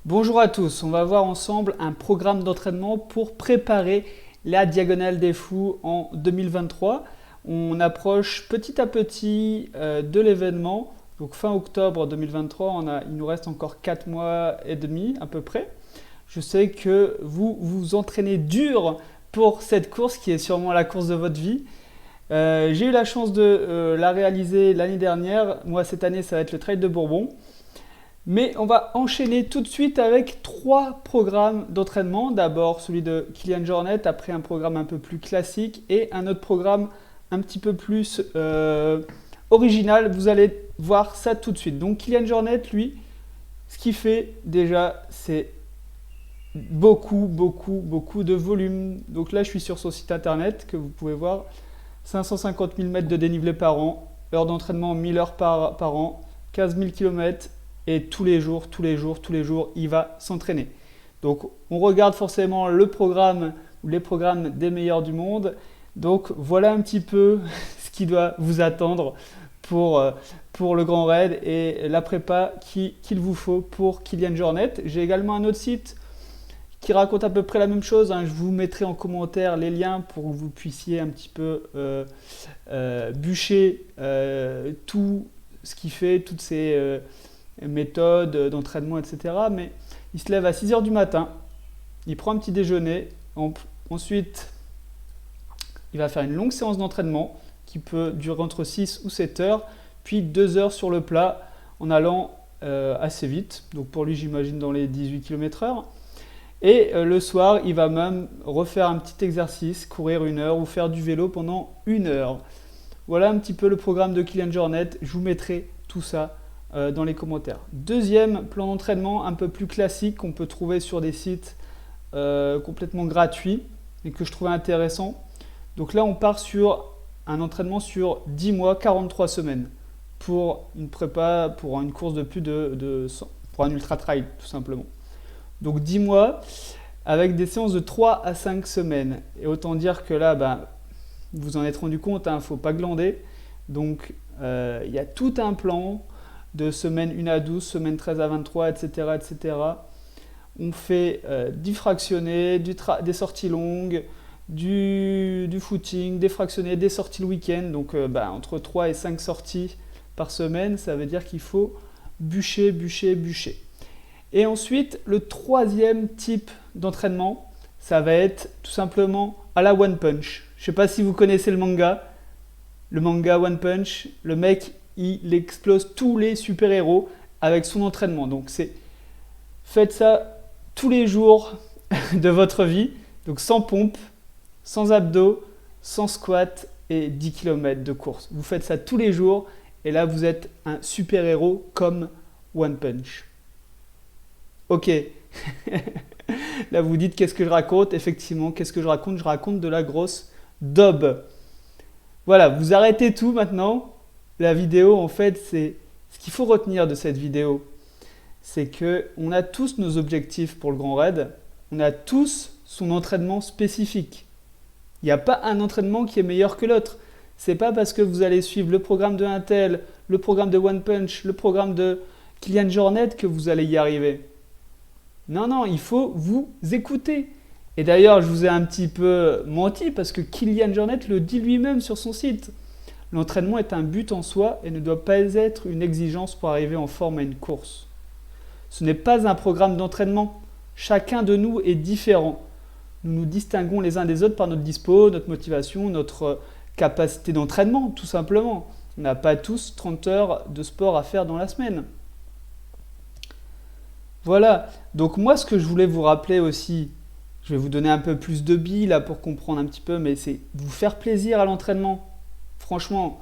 Bonjour à tous, on va voir ensemble un programme d'entraînement pour préparer la Diagonale des Fous en 2023. On approche petit à petit de l'événement, donc fin octobre 2023, il nous reste encore 4 mois et demi à peu près. Je sais que vous vous entraînez dur pour cette course qui est sûrement la course de votre vie. J'ai eu la chance de la réaliser l'année dernière. Moi, cette année, ça va être le Trail de Bourbon. Mais on va enchaîner tout de suite avec 3 programmes d'entraînement. D'abord celui de Kilian Jornet, après un programme un peu plus classique et un autre programme un petit peu plus original. Vous allez voir ça tout de suite. Donc Kilian Jornet, lui, ce qu'il fait déjà, c'est beaucoup de volume. Donc là, je suis sur son site internet que vous pouvez voir. 550 000 mètres de dénivelé par an, heures d'entraînement 1000 heures par an, 15 000 km. Et tous les jours, il va s'entraîner. Donc, on regarde forcément le programme ou les programmes des meilleurs du monde. Donc, voilà un petit peu ce qui doit vous attendre pour le Grand Raid et la prépa qu'il vous faut pour Kilian Jornet. J'ai également un autre site qui raconte à peu près la même chose. Je vous mettrai en commentaire les liens pour que vous puissiez un petit peu bûcher tout ce qu'il fait, toutes ces méthodes d'entraînement, etc. Mais il se lève à 6 heures du matin, il prend un petit déjeuner, ensuite il va faire une longue séance d'entraînement qui peut durer entre 6 ou 7 heures, puis 2 heures sur le plat en allant assez vite. Donc pour lui, j'imagine dans les 18 km/h. Et le soir, il va même refaire un petit exercice, courir 1 heure ou faire du vélo pendant 1 heure. Voilà un petit peu le programme de Kilian Jornet. Je vous mettrai tout ça dans les commentaires. Deuxième plan d'entraînement un peu plus classique qu'on peut trouver sur des sites complètement gratuits et que je trouvais intéressant. Donc là, on part sur un entraînement sur 10 mois, 43 semaines pour une prépa, pour une course de plus de 100, pour un ultra trail tout simplement. Donc 10 mois avec des séances de 3 à 5 semaines. Et autant dire que là, vous vous en êtes rendu compte, il ne faut pas glander. Donc il y a tout un plan de semaine 1 à 12, semaine 13 à 23, etc. etc. On fait du fractionné, des sorties longues, du footing, des fractionnés, des sorties le week-end. Donc entre 3 et 5 sorties par semaine, ça veut dire qu'il faut bûcher. Et ensuite, le troisième type d'entraînement, ça va être tout simplement à la One Punch. Je ne sais pas si vous connaissez le manga One Punch. Le mec, il explose tous les super-héros avec son entraînement. Donc faites ça tous les jours de votre vie. Donc sans pompe, sans abdos, sans squat et 10 km de course. Vous faites ça tous les jours et là vous êtes un super-héros comme One Punch. Ok. Là vous dites qu'est-ce que je raconte? Effectivement, qu'est-ce que je raconte? Je raconte de la grosse daube. Voilà, vous arrêtez tout maintenant. La vidéo, en fait, c'est ce qu'il faut retenir de cette vidéo. C'est qu'on a tous nos objectifs pour le Grand Raid. On a tous son entraînement spécifique. Il n'y a pas un entraînement qui est meilleur que l'autre. C'est pas parce que vous allez suivre le programme de Intel, le programme de One Punch, le programme de Kilian Jornet que vous allez y arriver. Non, il faut vous écouter. Et d'ailleurs, je vous ai un petit peu menti parce que Kilian Jornet le dit lui-même sur son site. L'entraînement est un but en soi et ne doit pas être une exigence pour arriver en forme à une course. Ce n'est pas un programme d'entraînement. Chacun de nous est différent. Nous nous distinguons les uns des autres par notre dispo, notre motivation, notre capacité d'entraînement, tout simplement. On n'a pas tous 30 heures de sport à faire dans la semaine. Voilà. Donc moi, ce que je voulais vous rappeler aussi, je vais vous donner un peu plus de billes là pour comprendre un petit peu, mais c'est vous faire plaisir à l'entraînement. Franchement,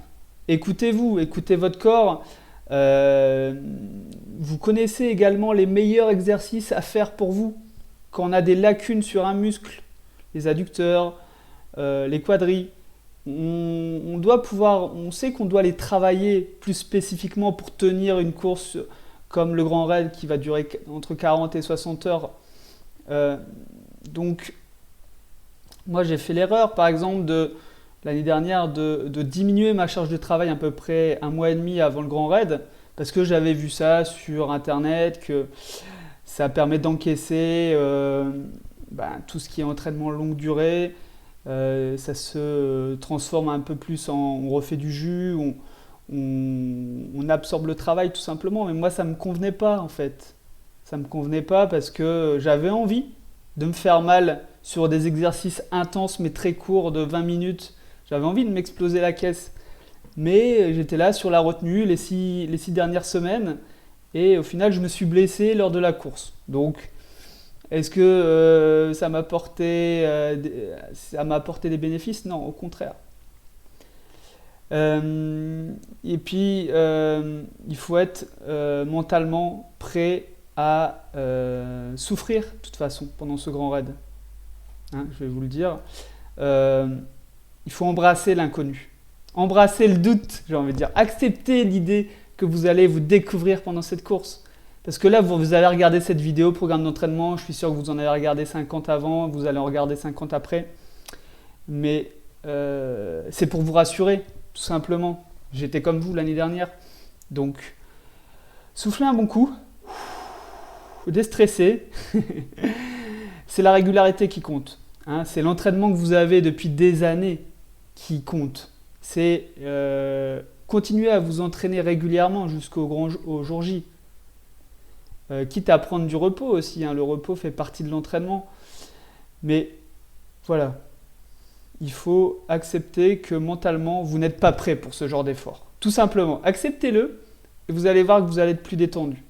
écoutez-vous, écoutez votre corps. Vous connaissez également les meilleurs exercices à faire pour vous. Quand on a des lacunes sur un muscle, les adducteurs, les quadris, on sait qu'on doit les travailler plus spécifiquement pour tenir une course comme le Grand Raid qui va durer entre 40 et 60 heures. Donc, moi j'ai fait l'erreur par exemple l'année dernière de diminuer ma charge de travail à peu près 1 mois et demi avant le Grand Raid parce que j'avais vu ça sur internet que Ça permet d'encaisser tout ce qui est entraînement longue durée. Ça se transforme un peu plus on refait du jus, on absorbe le travail tout simplement. Mais moi, ça ne me convenait pas en fait. Ça ne me convenait pas parce que j'avais envie de me faire mal sur des exercices intenses mais très courts de 20 minutes. J'avais envie de m'exploser la caisse. Mais j'étais là sur la retenue les 6 dernières semaines et au final, je me suis blessé lors de la course. Donc, est-ce que ça m'a apporté des bénéfices? Non, au contraire. Et puis, il faut être mentalement prêt à souffrir, de toute façon, pendant ce grand raid. Hein, je vais vous le dire. Il faut embrasser l'inconnu. Embrasser le doute, j'ai envie de dire. Accepter l'idée que vous allez vous découvrir pendant cette course. Parce que là, vous allez regarder cette vidéo, programme d'entraînement, je suis sûr que vous en avez regardé 50 avant, vous allez en regarder 50 après. Mais c'est pour vous rassurer, tout simplement. J'étais comme vous l'année dernière. Donc, soufflez un bon coup, déstressez. C'est la régularité qui compte. Hein. C'est l'entraînement que vous avez depuis des années qui compte. C'est continuer à vous entraîner régulièrement au jour J. Quitte à prendre du repos aussi, hein. Le repos fait partie de l'entraînement. Mais voilà, il faut accepter que mentalement, vous n'êtes pas prêt pour ce genre d'effort. Tout simplement, acceptez-le et vous allez voir que vous allez être plus détendu.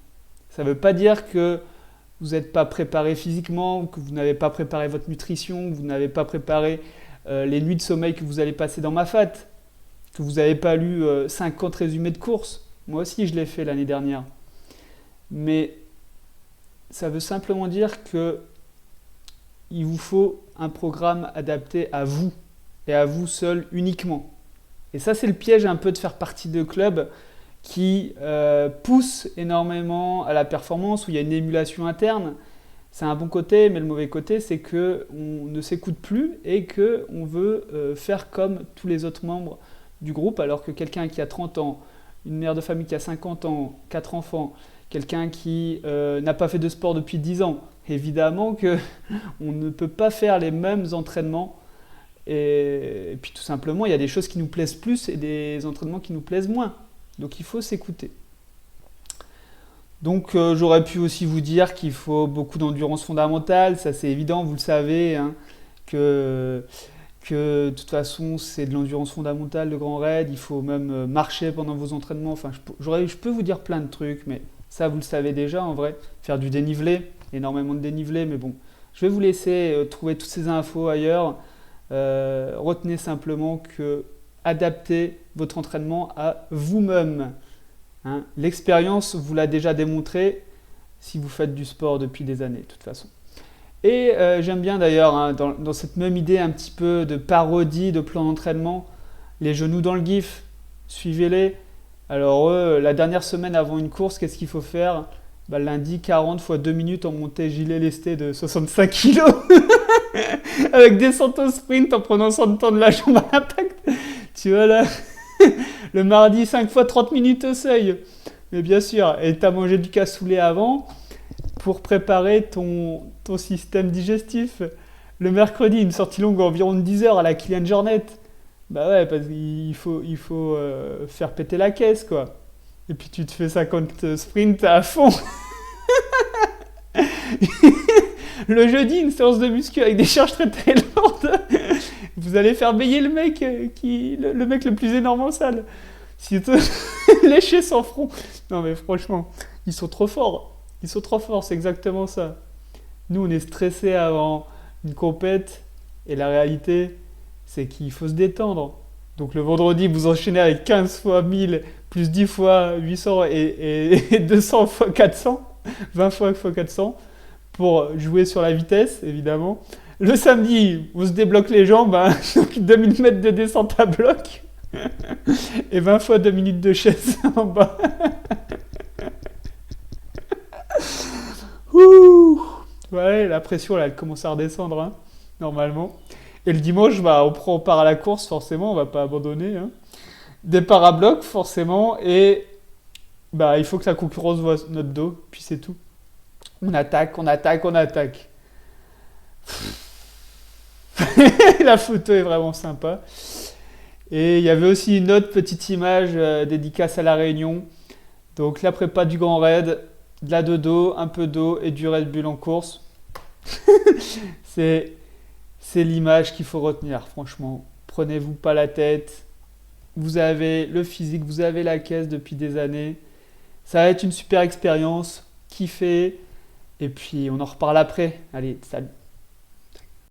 Ça ne veut pas dire que vous n'êtes pas préparé physiquement, que vous n'avez pas préparé votre nutrition, que vous n'avez pas préparé les nuits de sommeil que vous allez passer dans ma fat, que vous n'avez pas lu 50 résumés de courses. Moi aussi, je l'ai fait l'année dernière. Mais ça veut simplement dire que il vous faut un programme adapté à vous et à vous seul uniquement. Et ça, c'est le piège un peu de faire partie de clubs qui poussent énormément à la performance, où il y a une émulation interne. C'est un bon côté, mais le mauvais côté, c'est qu'on ne s'écoute plus et qu'on veut faire comme tous les autres membres du groupe, alors que quelqu'un qui a 30 ans, une mère de famille qui a 50 ans, 4 enfants, quelqu'un qui n'a pas fait de sport depuis 10 ans, évidemment qu'on ne peut pas faire les mêmes entraînements. Et puis tout simplement, il y a des choses qui nous plaisent plus et des entraînements qui nous plaisent moins. Donc il faut s'écouter. Donc j'aurais pu aussi vous dire qu'il faut beaucoup d'endurance fondamentale, ça c'est évident, vous le savez, hein, que de toute façon c'est de l'endurance fondamentale, le grand raid, il faut même marcher pendant vos entraînements, enfin je peux vous dire plein de trucs, mais ça vous le savez déjà en vrai, faire du dénivelé, énormément de dénivelé, mais bon, je vais vous laisser trouver toutes ces infos ailleurs, retenez simplement que adaptez votre entraînement à vous-même. Hein. L'expérience vous l'a déjà démontré si vous faites du sport depuis des années de toute façon. Et j'aime bien d'ailleurs, hein, dans cette même idée un petit peu de parodie de plan d'entraînement, les genoux dans le gif, suivez-les. Alors la dernière semaine avant une course, qu'est-ce qu'il faut faire? Lundi 40 x 2 minutes en montée gilet lesté de 65 kg avec descente au sprint en prenant 100 de temps de la jambe à l'impact. Tu vois là, le mardi 5 x 30 minutes au seuil. Mais bien sûr, et tu as mangé du cassoulet avant pour préparer ton système digestif. Le mercredi, une sortie longue environ de 10 heures à la Kylian Jornet. Bah ouais, parce qu'il faut faire péter la caisse, quoi. Et puis tu te fais 50 sprints à fond. Le jeudi, une séance de muscu avec des charges très très lourdes. Vous allez faire bailler le mec le plus énorme en salle. Si te lécher son front. Non mais franchement, ils sont trop forts. Ils sont trop forts, c'est exactement ça. Nous, on est stressés avant une compète. Et la réalité, c'est qu'il faut se détendre. Donc le vendredi, vous enchaînez avec 15 fois 1000, plus 10 fois 800 et 200 fois 400, 20 fois 400, pour jouer sur la vitesse, évidemment. Le samedi, on se débloque les jambes, hein, donc 2000 mètres de descente à bloc, et 20 fois 2 minutes de chaise en bas. Ouh, ouais, la pression, là, elle commence à redescendre, hein, normalement. Et le dimanche, on part à la course, forcément, on va pas abandonner. Hein. Départ à bloc, forcément, et il faut que la concurrence voit notre dos, puis c'est tout. On attaque, on attaque, on attaque. La photo est vraiment sympa. Et il y avait aussi une autre petite image dédicace à la Réunion. Donc la prépa du Grand Raid, de la dodo, un peu d'eau et du Red Bull en course. C'est c'est l'image qu'il faut retenir, franchement. Prenez-vous pas la tête. Vous avez le physique, vous avez la caisse depuis des années. Ça va être une super expérience. Kiffez. Et puis on en reparle après. Allez, salut.